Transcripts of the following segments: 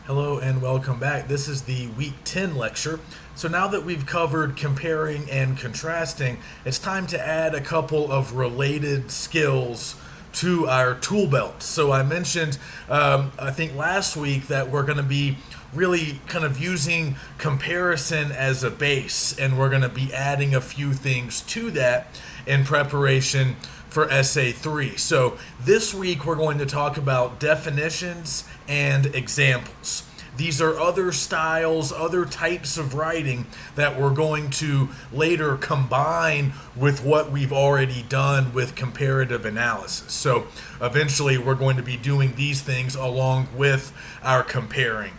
Hello and welcome back. This is the week 10 lecture. So now that we've covered comparing and contrasting, it's time to add a couple of related skills to our tool belt. So I mentioned, I think last week, that we're going to be really kind of using comparison as a base, and we're going to be adding a few things to that in preparation for Essay 3. So this week we're going to talk about definitions and examples. These are other styles, other types of writing that we're going to later combine with what we've already done with comparative analysis. So eventually we're going to be doing these things along with our comparing.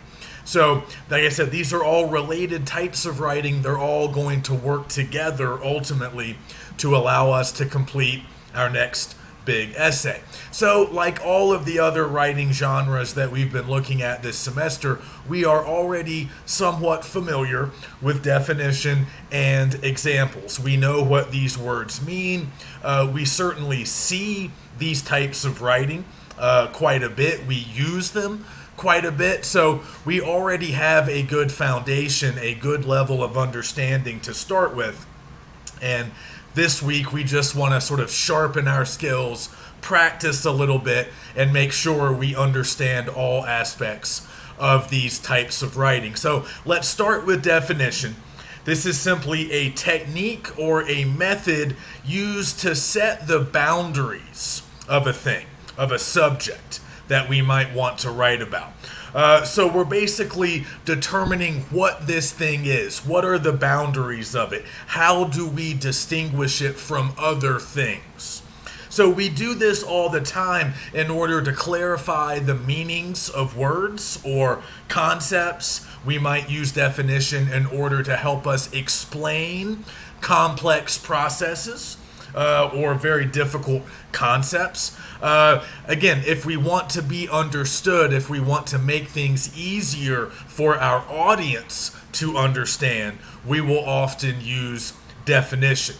So, like I said, these are all related types of writing. They're all going to work together ultimately to allow us to complete our next big essay. So, like all of the other writing genres that we've been looking at this semester, we are already somewhat familiar with definition and examples. We know what these words mean. We certainly see these types of writing quite a bit. We use them quite a bit, so we already have a good foundation, a good level of understanding to start with. And this week we just want to sort of sharpen our skills, practice a little bit, and make sure we understand all aspects of these types of writing. So let's start with definition. This is simply a technique or a method used to set the boundaries of a thing, of a subject that we might want to write about. So we're basically determining what this thing is. What are the boundaries of it? How do we distinguish it from other things? So we do this all the time in order to clarify the meanings of words or concepts. We might use definition in order to help us explain complex processes or very difficult concepts. Again, if we want to be understood, if we want to make things easier for our audience to understand, we will often use definition.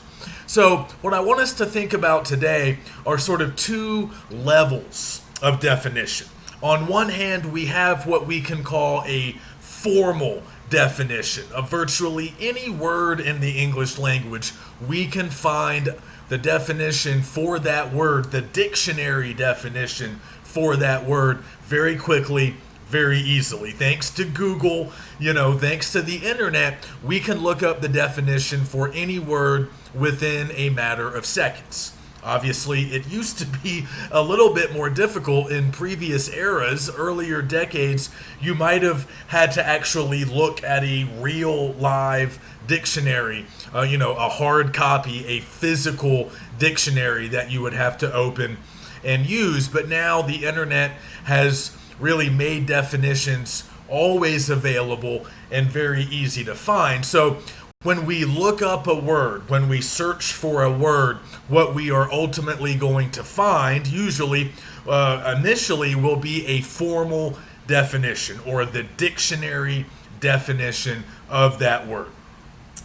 So what I want us to think about today are sort of two levels of definition. On one hand, we have what we can call a formal definition of virtually any word in the English language. We can find the definition for that word, the dictionary definition for that word, very quickly, very easily. Thanks to Google, thanks to the internet, we can look up the definition for any word within a matter of seconds. Obviously, it used to be a little bit more difficult in previous eras, earlier decades. You might have had to actually look at a real live dictionary, a hard copy, a physical dictionary that you would have to open and use. But now the internet has really made definitions always available and very easy to find. So when we look up a word, when we search for a word, what we are ultimately going to find, usually, initially, will be a formal definition or the dictionary definition of that word.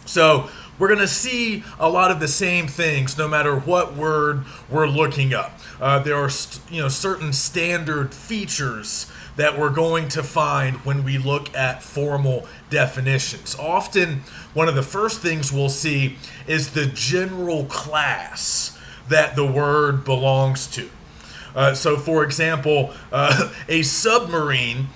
So we're going to see a lot of the same things no matter what word we're looking up. There are certain standard features that we're going to find when we look at formal definitions. Often, one of the first things we'll see is the general class that the word belongs to. So, for example, a submarine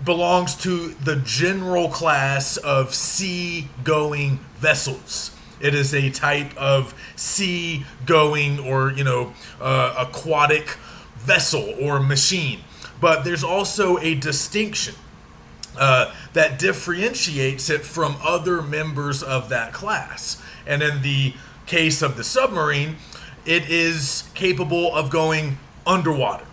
belongs to the general class of sea-going vessels. It is a type of sea-going or, aquatic vessel or machine. But there's also a distinction that differentiates it from other members of that class. And in the case of the submarine, it is capable of going underwater.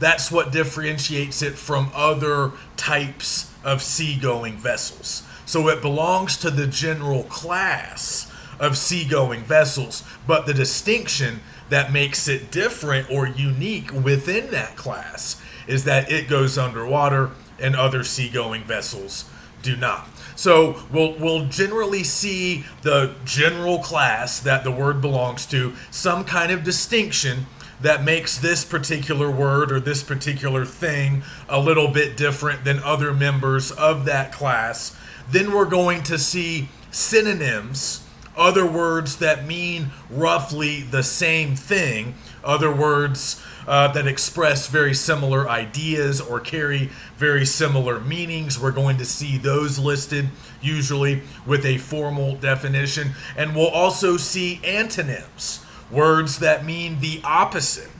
That's what differentiates it from other types of seagoing vessels. So it belongs to the general class of seagoing vessels, but the distinction that makes it different or unique within that class is that it goes underwater and other seagoing vessels do not. So we'll generally see the general class that the word belongs to, some kind of distinction that makes this particular word or this particular thing a little bit different than other members of that class. Then we're going to see synonyms, other words that mean roughly the same thing, other words that express very similar ideas or carry very similar meanings. We're going to see those listed, usually with a formal definition. And we'll also see antonyms, words that mean the opposite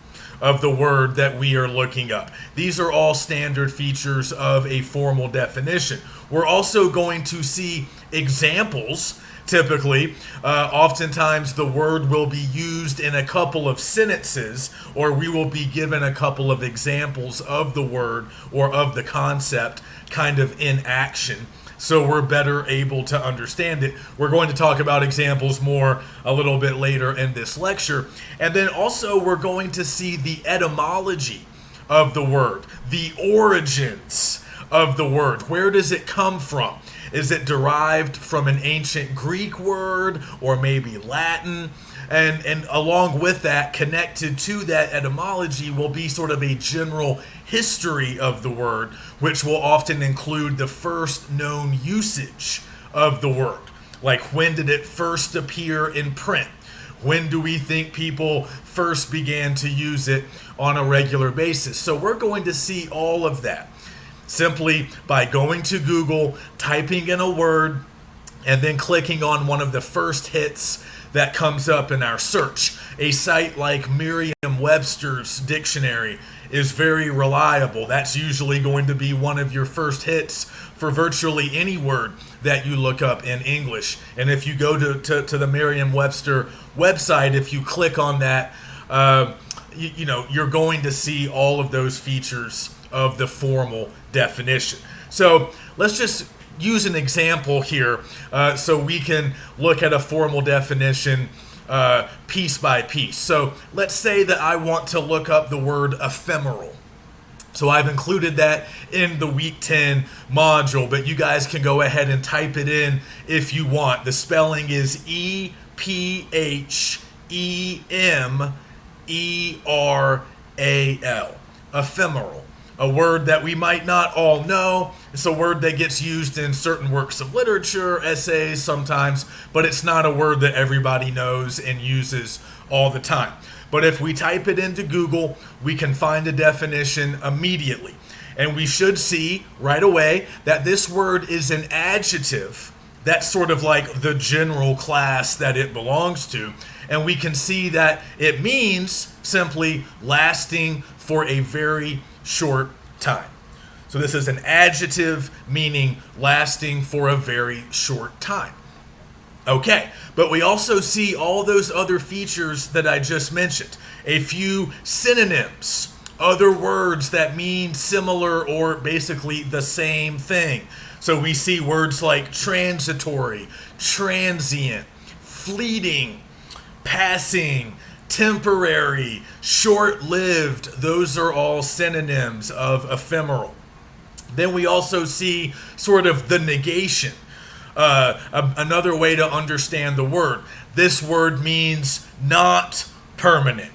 of the word that we are looking up. These are all standard features of a formal definition. We're also going to see examples. Typically, oftentimes the word will be used in a couple of sentences, or we will be given a couple of examples of the word or of the concept kind of in action, so we're better able to understand it. We're going to talk about examples more a little bit later in this lecture. And then also we're going to see the etymology of the word, the origins of the word. Where does it come from? Is it derived from an ancient Greek word or maybe Latin? And along with that, connected to that etymology will be sort of a general history of the word, which will often include the first known usage of the word. Like, when did it first appear in print? When do we think people first began to use it on a regular basis? So we're going to see all of that simply by going to Google, typing in a word, and then clicking on one of the first hits that comes up in our search. A site like Merriam-Webster's dictionary is very reliable. That's usually going to be one of your first hits for virtually any word that you look up in English. And if you go to the Merriam-Webster website, if you click on that, you're going to see all of those features of the formal definition. So let's just use an example here so we can look at a formal definition piece by piece. So let's say that I want to look up the word ephemeral. So I've included that in the week 10 module, but you guys can go ahead and type it in if you want. The spelling is E-P-H-E-M-E-R-A-L. Ephemeral. A word that we might not all know. It's a word that gets used in certain works of literature, essays sometimes, but it's not a word that everybody knows and uses all the time. But if we type it into Google, we can find a definition immediately. And we should see right away that this word is an adjective. That's sort of like the general class that it belongs to. And we can see that it means simply lasting for a very short time. So this is an adjective meaning lasting for a very short time. Okay, but we also see all those other features that I just mentioned. A few synonyms, other words that mean similar or basically the same thing. So we see words like transitory, transient, fleeting, passing, temporary, short-lived. Those are all synonyms of ephemeral. Then we also see sort of the negation. Another way to understand the word. This word means not permanent,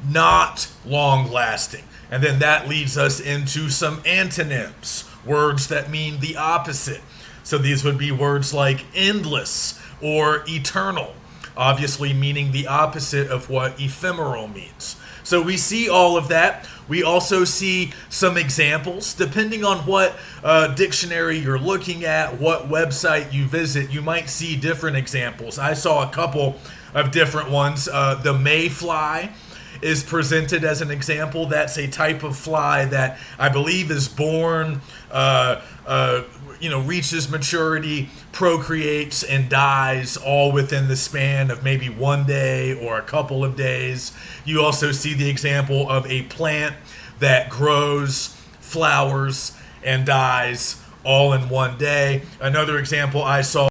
not long-lasting. And then that leads us into some antonyms, words that mean the opposite. So these would be words like endless or eternal, obviously meaning the opposite of what ephemeral means. So we see all of that. We also see some examples. Depending on what dictionary you're looking at, what website you visit, you might see different examples. I saw a couple of different ones. The mayfly is presented as an example. That's a type of fly that I believe is born, reaches maturity, procreates, and dies all within the span of maybe one day or a couple of days. You also see the example of a plant that grows, flowers, and dies all in one day. Another example I saw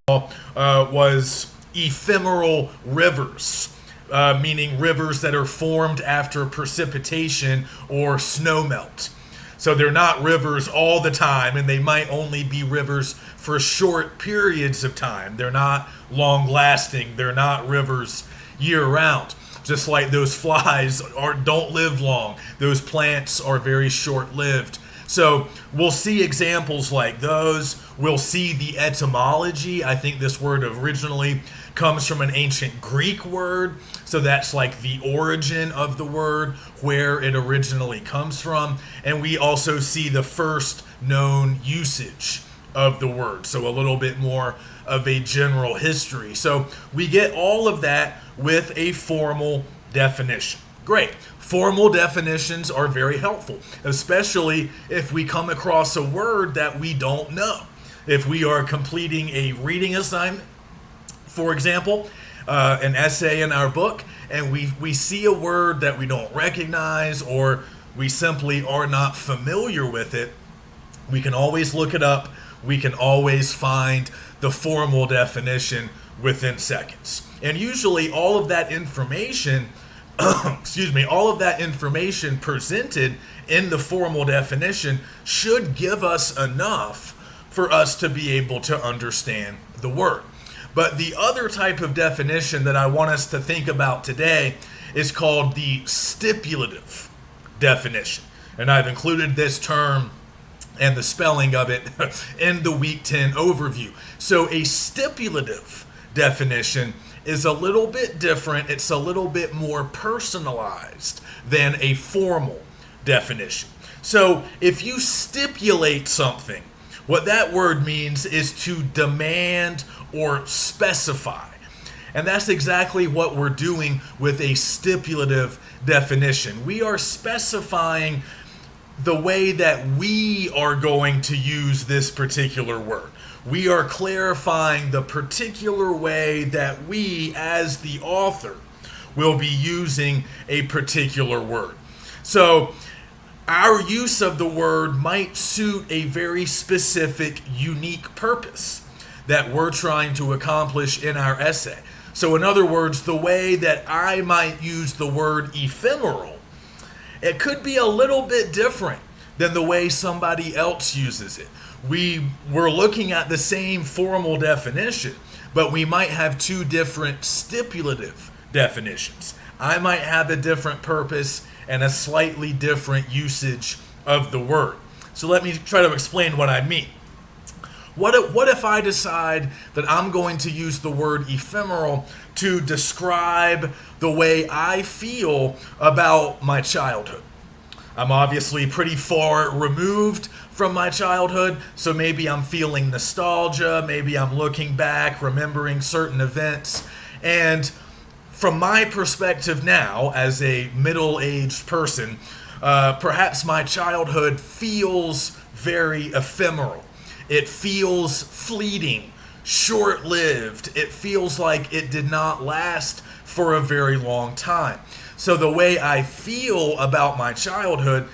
was ephemeral rivers, meaning rivers that are formed after precipitation or snowmelt. So they're not rivers all the time, and they might only be rivers for short periods of time. They're not long-lasting. They're not rivers year-round. just like those flies don't live long. Those plants are very short-lived. So we'll see examples like those. We'll see the etymology. I think this word originally comes from an ancient Greek word. So that's like the origin of the word, where it originally comes from. And we also see the first known usage of the word. So a little bit more of a general history. So we get all of that with a formal definition. Great. Formal definitions are very helpful, especially if we come across a word that we don't know. If we are completing a reading assignment, for example, an essay in our book, and we see a word that we don't recognize or we simply are not familiar with it, we can always look it up. We can always find the formal definition within seconds. And usually all of that information all of that information presented in the formal definition should give us enough for us to be able to understand the word. But the other type of definition that I want us to think about today is called the stipulative definition. And I've included this term and the spelling of it in the Week 10 overview. So a stipulative definition is a little bit different. It's a little bit more personalized than a formal definition. So if you stipulate something, what that word means is to demand or specify. And that's exactly what we're doing with a stipulative definition. We are specifying the way that we are going to use this particular word. We are clarifying the particular way that we, as the author, will be using a particular word. So our use of the word might suit a very specific, unique purpose that we're trying to accomplish in our essay. So in other words, the way that I might use the word ephemeral, it could be a little bit different than the way somebody else uses it. We're looking at the same formal definition, but we might have two different stipulative definitions. I might have a different purpose and a slightly different usage of the word. So let me try to explain what I mean. What if I decide that I'm going to use the word ephemeral to describe the way I feel about my childhood? I'm obviously pretty far removed from my childhood, so maybe I'm feeling nostalgia, maybe I'm looking back, remembering certain events, and from my perspective now, as a middle-aged person, perhaps my childhood feels very ephemeral. It feels fleeting, short-lived. It feels like it did not last for a very long time. So the way I feel about my childhood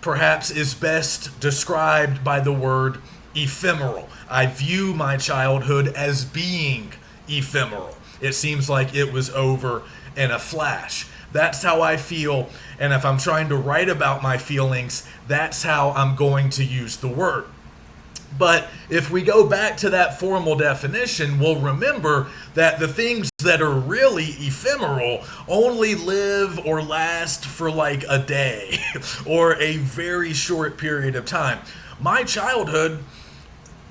perhaps is best described by the word ephemeral. I view my childhood as being ephemeral. It seems like it was over in a flash. That's how I feel, and if I'm trying to write about my feelings, that's how I'm going to use the word. But if we go back to that formal definition, we'll remember that the things that are really ephemeral only live or last for like a day or a very short period of time. My childhood,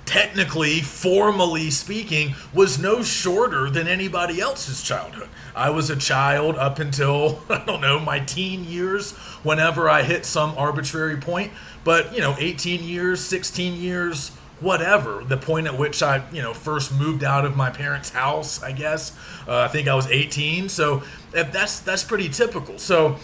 technically, formally speaking, was no shorter than anybody else's childhood. I was a child up until, my teen years, whenever I hit some arbitrary point. But, 18 years, 16 years, whatever, the point at which I, first moved out of my parents' house, I guess. I think I was 18, so that's pretty typical. So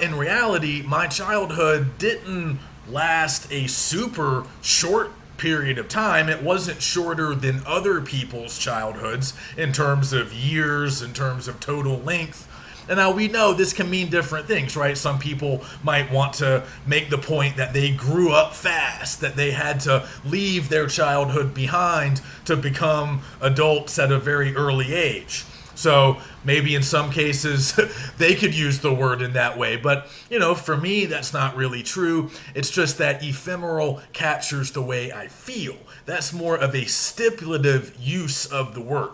in reality, my childhood didn't last a super short period of time. It wasn't shorter than other people's childhoods in terms of years, in terms of total length. And now we know this can mean different things, right? Some people might want to make the point that they grew up fast, that they had to leave their childhood behind to become adults at a very early age. So maybe in some cases they could use the word in that way. But, for me, that's not really true. It's just that ephemeral captures the way I feel. That's more of a stipulative use of the word.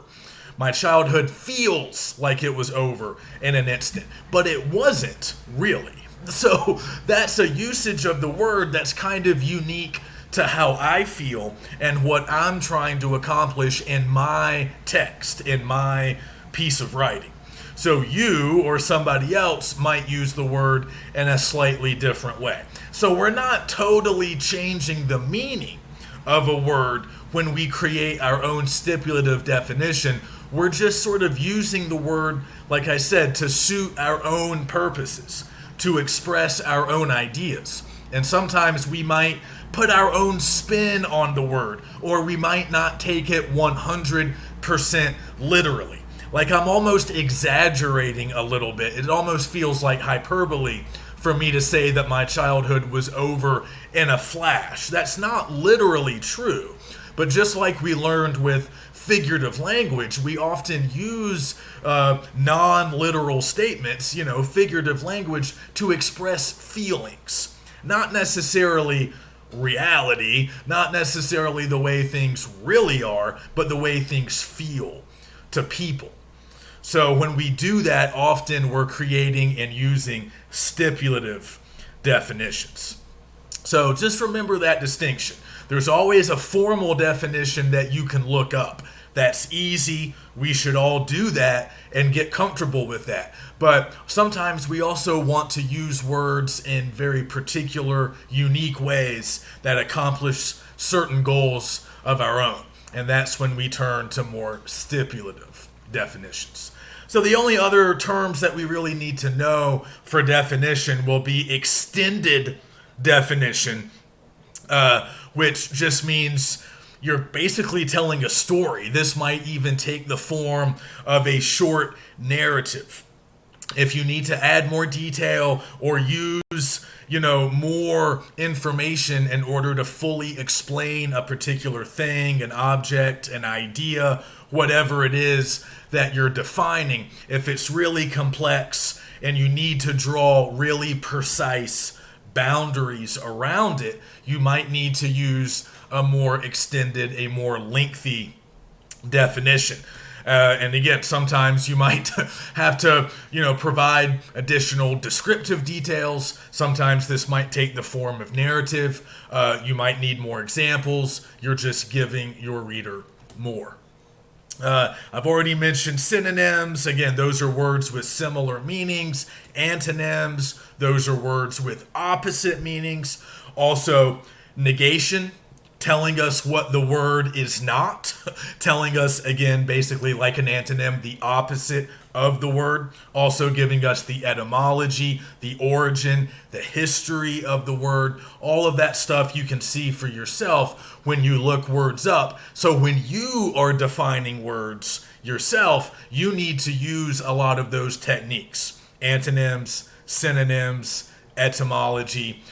My childhood feels like it was over in an instant, but it wasn't really. So that's a usage of the word that's kind of unique to how I feel and what I'm trying to accomplish in my text, in my piece of writing. So you or somebody else might use the word in a slightly different way. So we're not totally changing the meaning of a word when we create our own stipulative definition. We're just sort of using the word, like I said, to suit our own purposes, to express our own ideas. And sometimes we might put our own spin on the word, or we might not take it 100% literally. Like I'm almost exaggerating a little bit. It almost feels like hyperbole for me to say that my childhood was over in a flash. That's not literally true. But just like we learned with figurative language, we often use non-literal statements, figurative language, to express feelings. Not necessarily reality, not necessarily the way things really are, but the way things feel to people. So when we do that, often we're creating and using stipulative definitions. So just remember that distinction. There's always a formal definition that you can look up. That's easy. We should all do that and get comfortable with that. But sometimes we also want to use words in very particular, unique ways that accomplish certain goals of our own. And that's when we turn to more stipulative definitions. So the only other terms that we really need to know for definition will be extended definition, which just means you're basically telling a story. This might even take the form of a short narrative. If you need to add more detail or use, more information in order to fully explain a particular thing, an object, an idea, whatever it is that you're defining, if it's really complex and you need to draw really precise boundaries around it, you might need to use a more extended, a more lengthy definition. And again, sometimes you might have to, provide additional descriptive details. Sometimes this might take the form of narrative. You might need more examples. You're just giving your reader more. I've already mentioned synonyms. Again, those are words with similar meanings. Antonyms, those are words with opposite meanings. Also, negation, telling us what the word is not, telling us, again, basically like an antonym, the opposite of the word, also giving us the etymology, the origin, the history of the word. All of that stuff you can see for yourself when you look words up. So when you are defining words yourself, you need to use a lot of those techniques: antonyms, synonyms, etymology,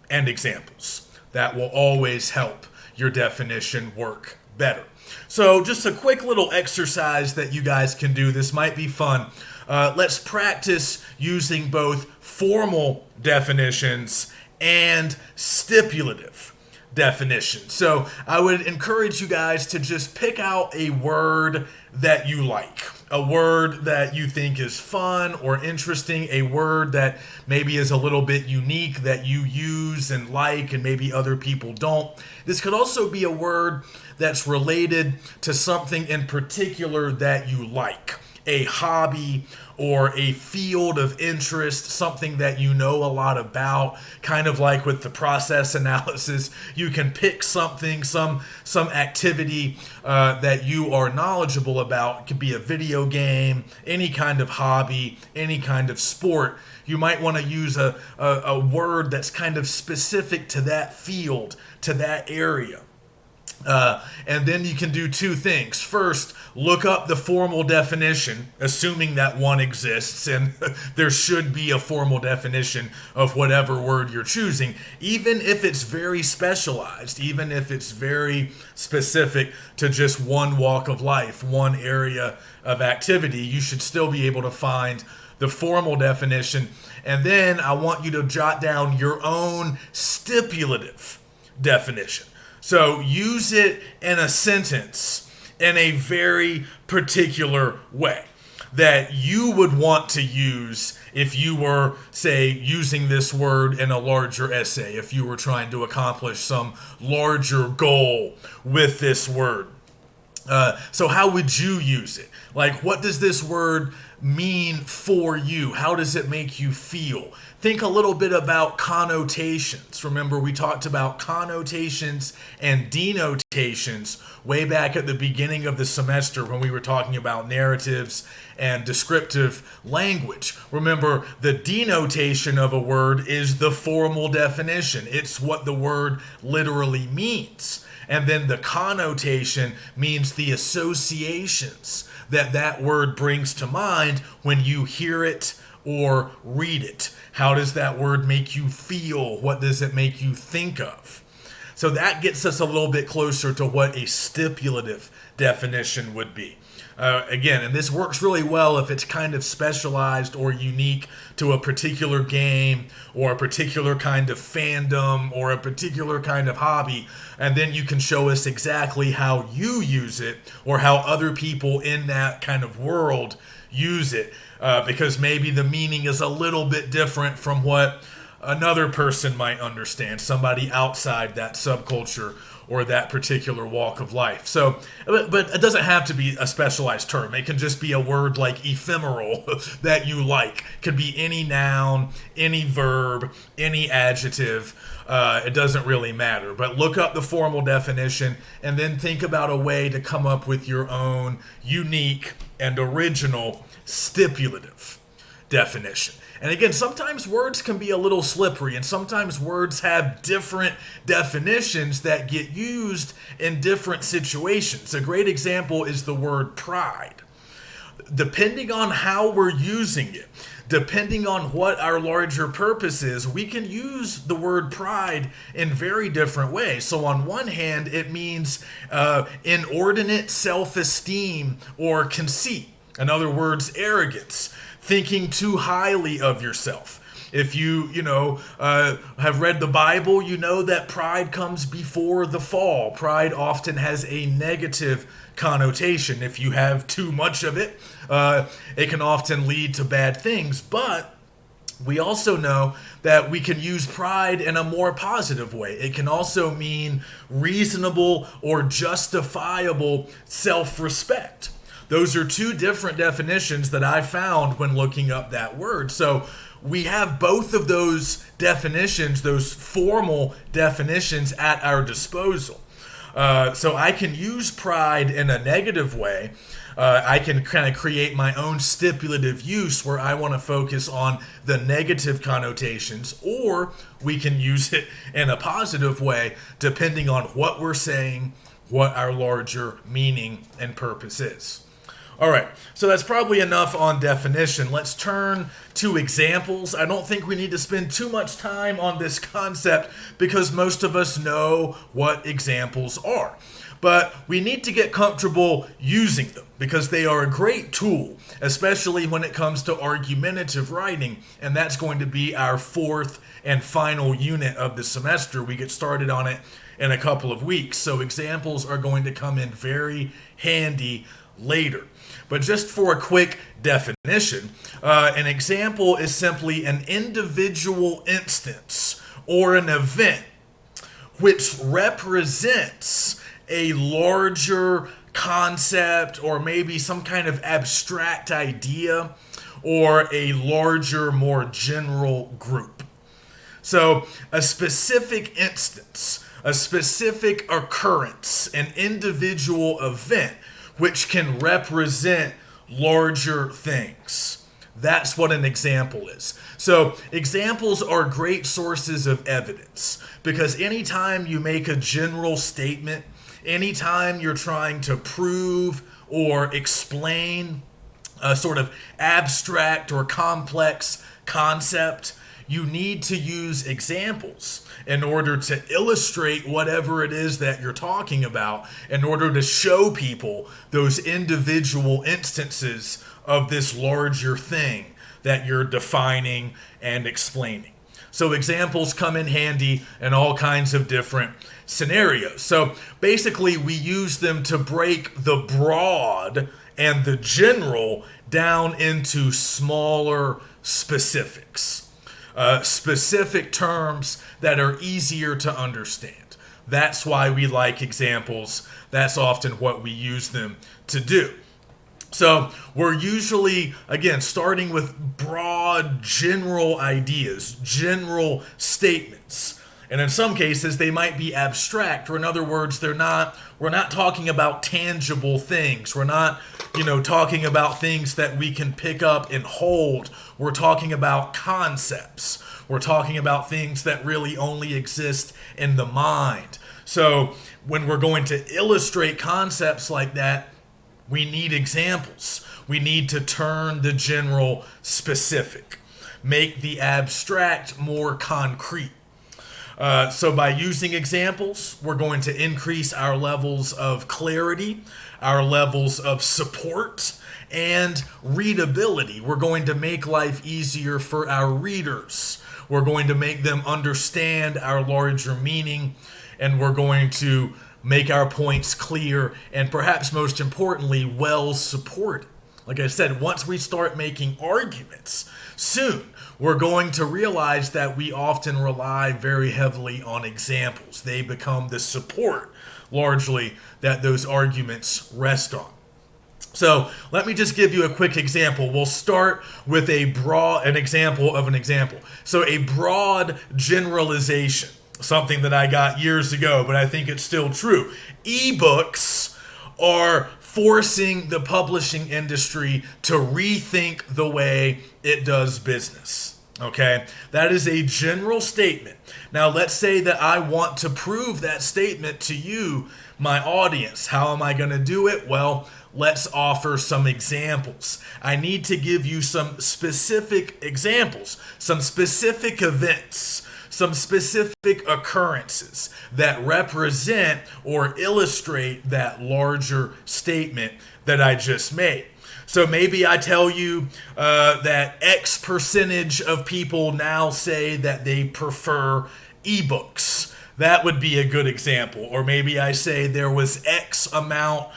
and examples. That will always help your definition work better. So just a quick little exercise that you guys can do. This might be fun. Let's practice using both formal definitions and stipulative definitions. So I would encourage you guys to just pick out a word that you like, a word that you think is fun or interesting, a word that maybe is a little bit unique that you use and like and maybe other people don't. This could also be a word that's related to something in particular that you like, a hobby or a field of interest, something that you know a lot about, kind of like with the process analysis. You can pick something, some activity that you are knowledgeable about. It could be a video game, any kind of hobby, any kind of sport. You might want to use a word that's kind of specific to that field, to that area. And then you can do two things. First, look up the formal definition, assuming that one exists, and there should be a formal definition of whatever word you're choosing, even if it's very specialized, even if it's very specific to just one walk of life, one area of activity. You should still be able to find the formal definition. And then I want you to jot down your own stipulative definition. So use it in a sentence in a very particular way that you would want to use if you were, say, using this word in a larger essay, if you were trying to accomplish some larger goal with this word. So how would you use it? Like, what does this word mean for you? How does it make you feel? Think a little bit about connotations. Remember, we talked about connotations and denotations way back at the beginning of the semester when we were talking about narratives and descriptive language. Remember, the denotation of a word is the formal definition. It's what the word literally means. And then the connotation means the associations that that word brings to mind when you hear it or read it. How does that word make you feel? What does it make you think of? So that gets us a little bit closer to what a stipulative definition would be. Again, and this works really well if it's kind of specialized or unique to a particular game or a particular kind of fandom or a particular kind of hobby. And then you can show us exactly how you use it or how other people in that kind of world use it. Because maybe the meaning is a little bit different from what another person might understand, somebody outside that subculture or that particular walk of life. So, but it doesn't have to be a specialized term. It can just be a word like ephemeral that you like. It could be any noun, any verb, any adjective. It doesn't really matter. But look up the formal definition and then think about a way to come up with your own unique and original stipulative definition. And again, sometimes words can be a little slippery, and sometimes words have different definitions that get used in different situations. A great example is the word pride. Depending on how we're using it, depending on what our larger purpose is, we can use the word pride in very different ways. So on one hand, it means inordinate self-esteem or conceit. In other words, arrogance. Thinking too highly of yourself. If you have read the Bible, you know that pride comes before the fall. Pride often has a negative connotation. If you have too much of it, it can often lead to bad things. But we also know that we can use pride in a more positive way. It can also mean reasonable or justifiable self-respect. Those are two different definitions that I found when looking up that word. So we have both of those definitions, those formal definitions at our disposal. So I can use pride in a negative way. I can kind of create my own stipulative use where I want to focus on the negative connotations, or we can use it in a positive way depending on what we're saying, what our larger meaning and purpose is. All right, so that's probably enough on definition. Let's turn to examples. I don't think we need to spend too much time on this concept because most of us know what examples are. But we need to get comfortable using them because they are a great tool, especially when it comes to argumentative writing. And that's going to be our fourth and final unit of the semester. We get started on it in a couple of weeks. So examples are going to come in very handy later. But just for a quick definition, an example is simply an individual instance or an event which represents a larger concept or maybe some kind of abstract idea or a larger, more general group. So a specific instance, a specific occurrence, an individual event which can represent larger things. That's what an example is. So examples are great sources of evidence because anytime you make a general statement, anytime you're trying to prove or explain a sort of abstract or complex concept, you need to use examples in order to illustrate whatever it is that you're talking about, in order to show people those individual instances of this larger thing that you're defining and explaining. So examples come in handy in all kinds of different scenarios. So basically, we use them to break the broad and the general down into smaller specifics. Specific terms that are easier to understand. That's why we like examples. That's often what we use them to do. So we're usually, again, starting with broad general ideas, general statements. And in some cases, they might be abstract, or in other words, we're not talking about tangible things. We're not, talking about things that we can pick up and hold. We're talking about concepts. We're talking about things that really only exist in the mind. So when we're going to illustrate concepts like that, we need examples. We need to turn the general specific, make the abstract more concrete. So by using examples, we're going to increase our levels of clarity, our levels of support, and readability. We're going to make life easier for our readers. We're going to make them understand our larger meaning, and we're going to make our points clear and perhaps most importantly, well supported. Like I said, once we start making arguments, soon we're going to realize that we often rely very heavily on examples. They become the support largely that those arguments rest on. So let me just give you a quick example. We'll start with an example of an example. So a broad generalization, something that I got years ago, but I think it's still true. Ebooks are forcing the publishing industry to rethink the way it does business. Okay? That is a general statement. Now, let's say that I want to prove that statement to you, my audience. How am I going to do it? Well, let's offer some examples. I need to give you some specific examples, some specific events, some specific occurrences that represent or illustrate that larger statement that I just made. So maybe I tell you that X percentage of people now say that they prefer ebooks. That would be a good example. Or maybe I say there was X amount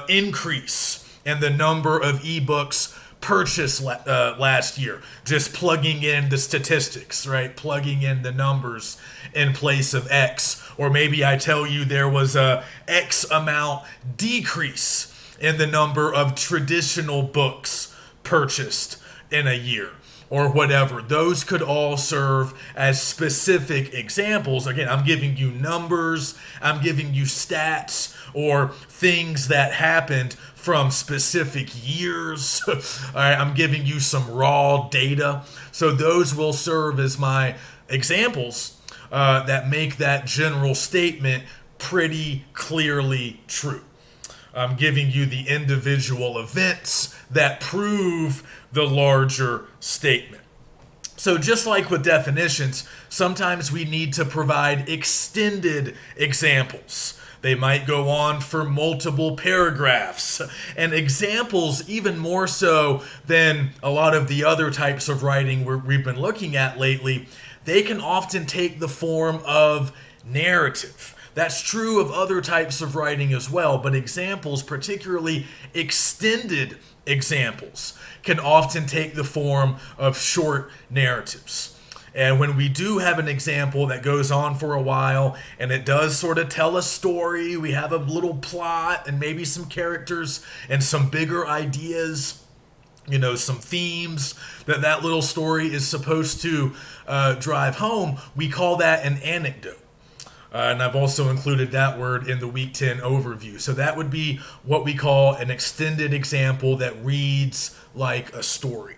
increase in the number of ebooks purchased last year, just plugging in the statistics, right? Plugging in the numbers in place of X. Or maybe I tell you there was a X amount decrease in the number of traditional books purchased in a year, or whatever. Those could all serve as specific examples. Again, I'm giving you numbers, I'm giving you stats, or things that happened from specific years. All right, I'm giving you some raw data. So those will serve as my examples that make that general statement pretty clearly true. I'm giving you the individual events that prove the larger statement. So just like with definitions, sometimes we need to provide extended examples. They might go on for multiple paragraphs. And examples, even more so than a lot of the other types of writing we've been looking at lately, they can often take the form of narrative. That's true of other types of writing as well, but examples, particularly extended examples, can often take the form of short narratives. And when we do have an example that goes on for a while and it does sort of tell a story, we have a little plot and maybe some characters and some bigger ideas, some themes that little story is supposed to drive home, we call that an anecdote. And I've also included that word in the Week 10 overview. So that would be what we call an extended example that reads like a story.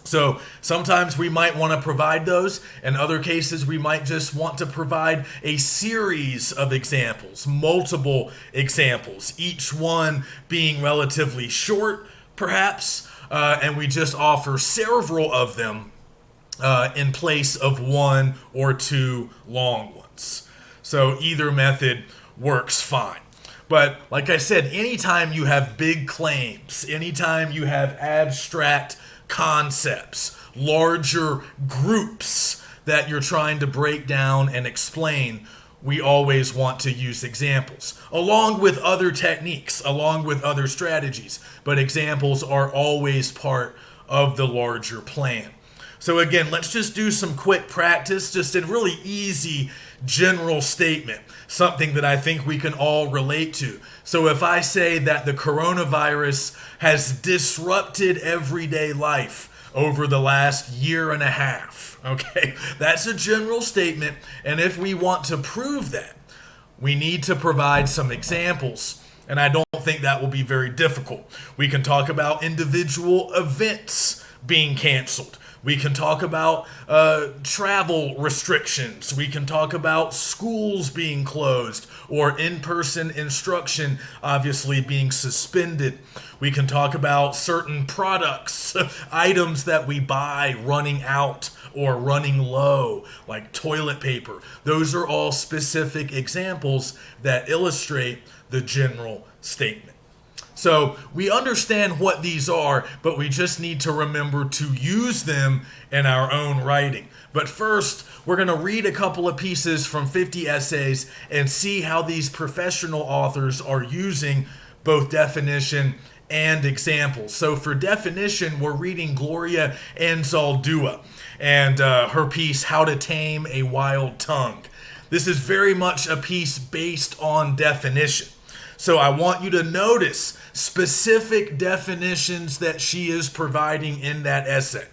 So sometimes we might want to provide those. In other cases, we might just want to provide a series of examples, multiple examples, each one being relatively short, perhaps, and we just offer several of them in place of one or two long ones. So either method works fine. But like I said, anytime you have big claims, anytime you have abstract concepts, larger groups that you're trying to break down and explain, we always want to use examples, along with other techniques, along with other strategies. But examples are always part of the larger plan. So again, let's just do some quick practice, just a really easy general statement, something that I think we can all relate to. So if I say that the coronavirus has disrupted everyday life over the last year and a half, okay, that's a general statement. And if we want to prove that, we need to provide some examples. And I don't think that will be very difficult. We can talk about individual events being canceled. We can talk about travel restrictions. We can talk about schools being closed or in-person instruction obviously being suspended. We can talk about certain products, items that we buy running out or running low, like toilet paper. Those are all specific examples that illustrate the general statement. So we understand what these are, but we just need to remember to use them in our own writing. But first, we're going to read a couple of pieces from 50 essays and see how these professional authors are using both definition and examples. So for definition, we're reading Gloria Anzaldúa and her piece, How to Tame a Wild Tongue. This is very much a piece based on definition. So I want you to notice specific definitions that she is providing in that essay.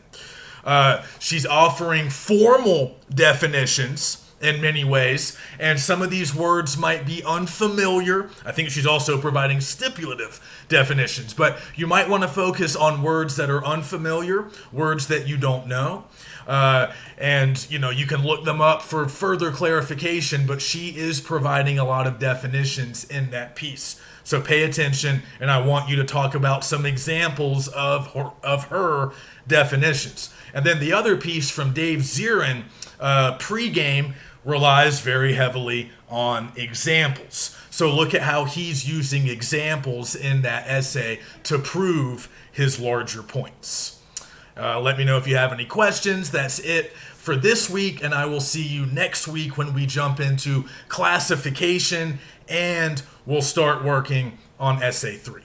She's offering formal definitions in many ways, and some of these words might be unfamiliar. I think she's also providing stipulative definitions, but you might want to focus on words that are unfamiliar, words that you don't know. And you can look them up for further clarification, but she is providing a lot of definitions in that piece. So pay attention, and I want you to talk about some examples of her definitions. And then the other piece from Dave Zirin, pregame, relies very heavily on examples. So look at how he's using examples in that essay to prove his larger points. Let me know if you have any questions. That's it for this week, and I will see you next week when we jump into classification and we'll start working on Essay 3.